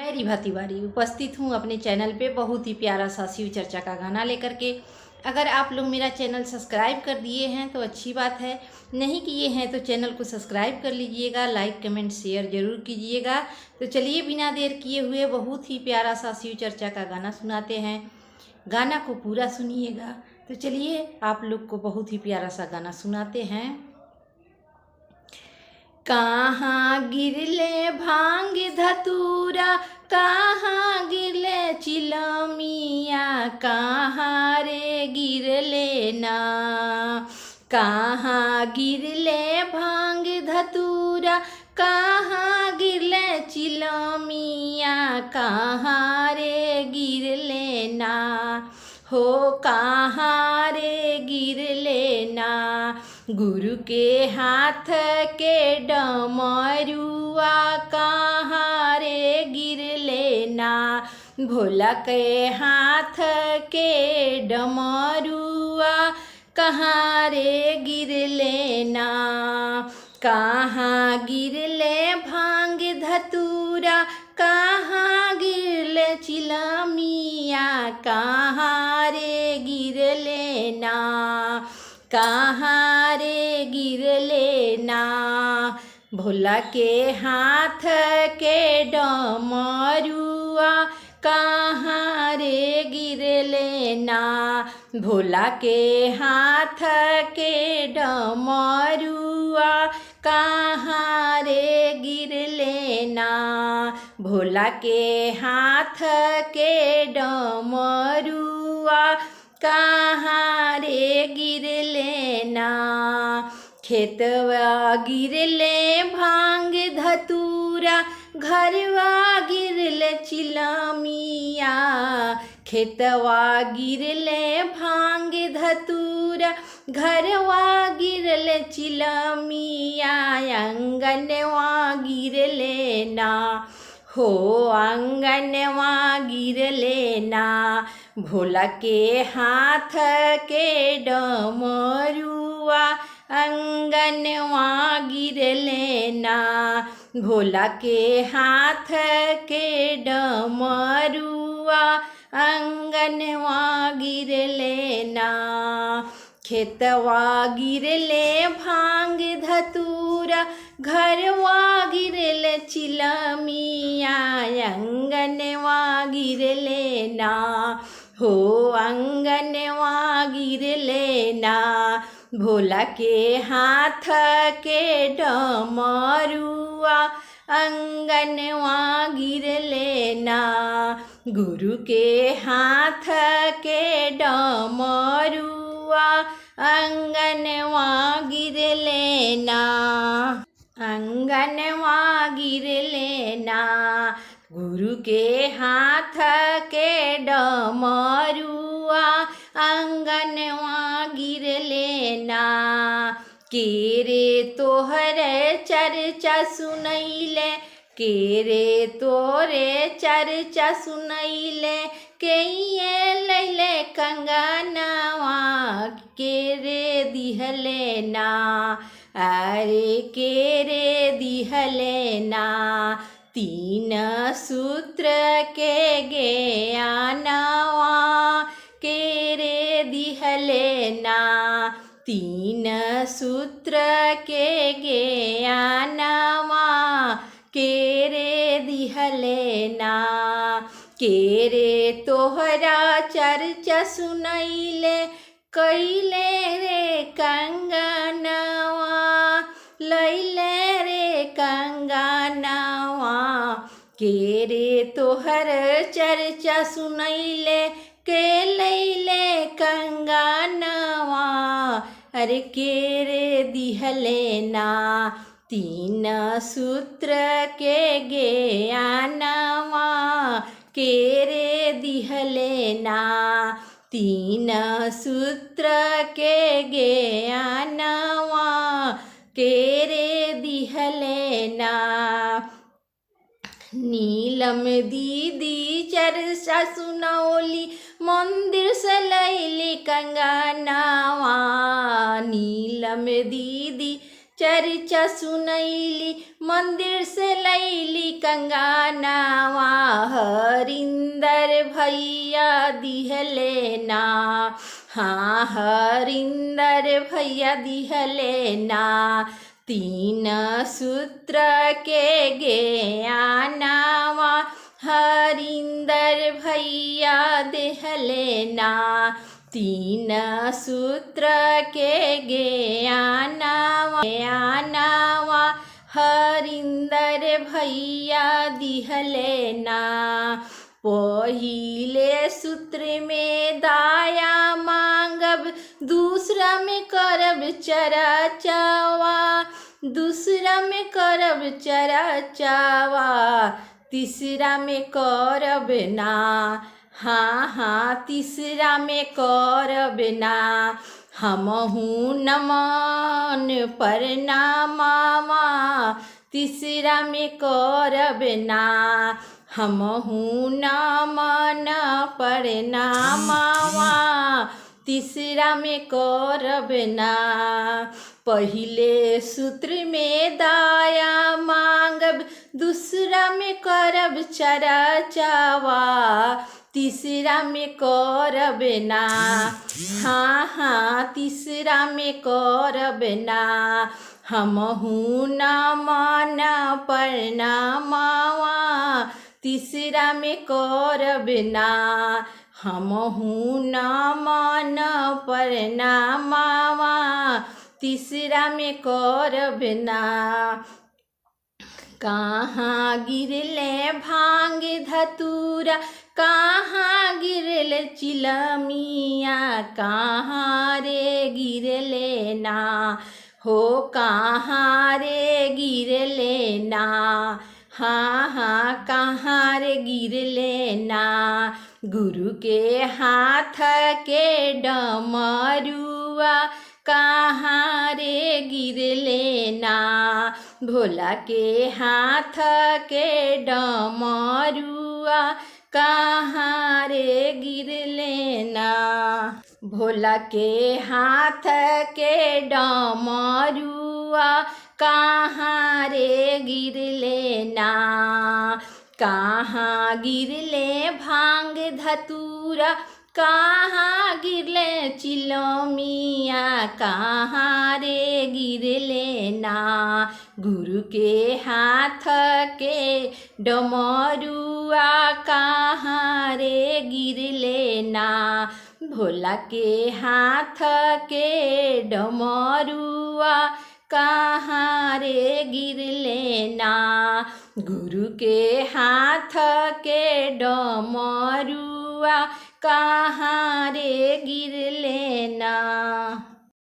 मैं रिभा तिवारी उपस्थित हूँ अपने चैनल पे बहुत ही प्यारा सा शिव चर्चा का गाना लेकर के। अगर आप लोग मेरा चैनल सब्सक्राइब कर दिए हैं तो अच्छी बात है, नहीं किए हैं तो चैनल को सब्सक्राइब कर लीजिएगा, लाइक कमेंट शेयर ज़रूर कीजिएगा। तो चलिए बिना देर किए हुए बहुत ही प्यारा सा शिव चर्चा का गाना सुनाते हैं। गाना को पूरा सुनिएगा। तो चलिए आप लोग को बहुत ही प्यारा सा गाना सुनाते हैं। कहाँ गिरले भांग धतूरा, कहाँ गिरले चिलमिया, कहाँ रे गिरले ना। कहाँ गिरले भांग धतूरा, कहाँ गिरले चिलमिया, कहाँ रे गिरले ना। हो कहाँ रे गिरले ना। गुरु के हाथ के डमरुआ, कहाँ रे गिरले ना। भोला के हाथ के डमरुआ, कहाँ रे गिरले ना। कहाँ गिरले भांग धतूरा, कहाँ गिरले चिलमिया, कहाँ रे गिरले ना। कहाँ रे गिरले ना। भोला के हाथ के डमरुआ, कहाँ रे गिरले ना। भोला के हाथ के डमरुआ, कहाँ रे गिरले ना। भोला के हाथ के डमरुआ, कहाँ रे गिरले ना। खेतवा गिरले भांग धतूरा, घरवा गिरले चिलमिया। खेतवा गिरले भांग धतूरा, घरवा गिरले चिलमिया, आंगनवा गिरले ना। हो आंगनवा गिरले ना। भोला के हाथ के डमरुआ, आंगनवा गिरले ना। भोला के हाथ के डमरुआ, आंगनवा गिरले ना। खेतवा गिरले भांग धतूरा, घरवा गिरले चिलमिया, आंगनवा गिरले ना। हो आंगनवा गिरले ना। भोला के हाथ के डमरुआ, आंगनवा गिरले ना। गुरु के हाथ के डमरुआ, आंगनवा गिरले ना। आंगनवा गिरले ना। गुरु के हाथ के डमरुआ, आंगनवा गिरले ना। के रे तोहर चर्चा सुनैले, के रे तोरे चर्चा सुनैले, के ये लैले कंगनवा, के रे दिहले ना। अरे के रे दिहले ना। तीन सूत्र के ज्ञानवा, के रे दिहले ना। तीन सूत्र के ज्ञानवा, के रे दिहले ना। के रे तोहरा चर्चा सुनैले, कैले रे कंगनवा, लैले रे कंगनवा। के रे तोहर चर्चा सुनैले, के लैले कंगनवा। अरे के रे दिहले ना। तीन सूत्र के ज्ञानवा, के रे दिहले ना। तीन सूत्र के ज्ञानवा, के रे दिहले ना। नीलम दीदी चर्चा सुनौली, मंदिर से लैली कंगनवा। नीलम दीदी चर्चा सुनैली मंदिर से लैली कंगानावा, हरिंदर भैया दिहले ना। हाँ हरिंदर भैया दिहले ना। तीन सूत्र के ज्ञानावा, हरिंदर भैया दिहले ना। तीन सूत्र के ज्ञानावा हरिंदर भैया दिहले ना। पहिले सूत्र में दाया मांगब, दूसरा में करब चर्चावा, दूसरा में करब चर्चावा, तीसरा में करब ना। हाँ तीसरा में करब ना। हमहू नमन प्रणामावा, तीसरा में करब ना। हमहू नमन प्रणामावा, तीसरा में करब ना। पहिले सूत्र में दाया मांगब, दूसरा में करब चर्चावा, तीसरा में करब ना। हाँ तीसरा में करब ना। हमहू नमन प्रणामावा, तीसरा में करब ना। हमहू नमन प्रणामावा, तीसरा में करब ना। कहाँ गिरले भांग धतूरा, कहाँ गिरले चिलमिया, कहाँ रे गिरले ना। हो कहाँ रे गिरले ना। हाँ कहाँ रे गिरले ना। गुरु के हाथ के डमरुआ, कहाँ रे गिरले ना। भोला के हाथ के डमरुआ, कहाँ रे गिरले ना। भोला के हाथ के डमरुआ, कहाँ रे गिरले ना। कहाँ गिरले भांग धतूरा, कहाँ गिरले चिलमिया, कहाँ रे गिरले ना। गुरु के हाथ के डमरुआ, कहाँ रे गिरले ना। भोला के हाथ के डमरुआ, कहाँ रे गिरले ना। गुरु के हाथ के डमरुआ, कहाँ रे गिरले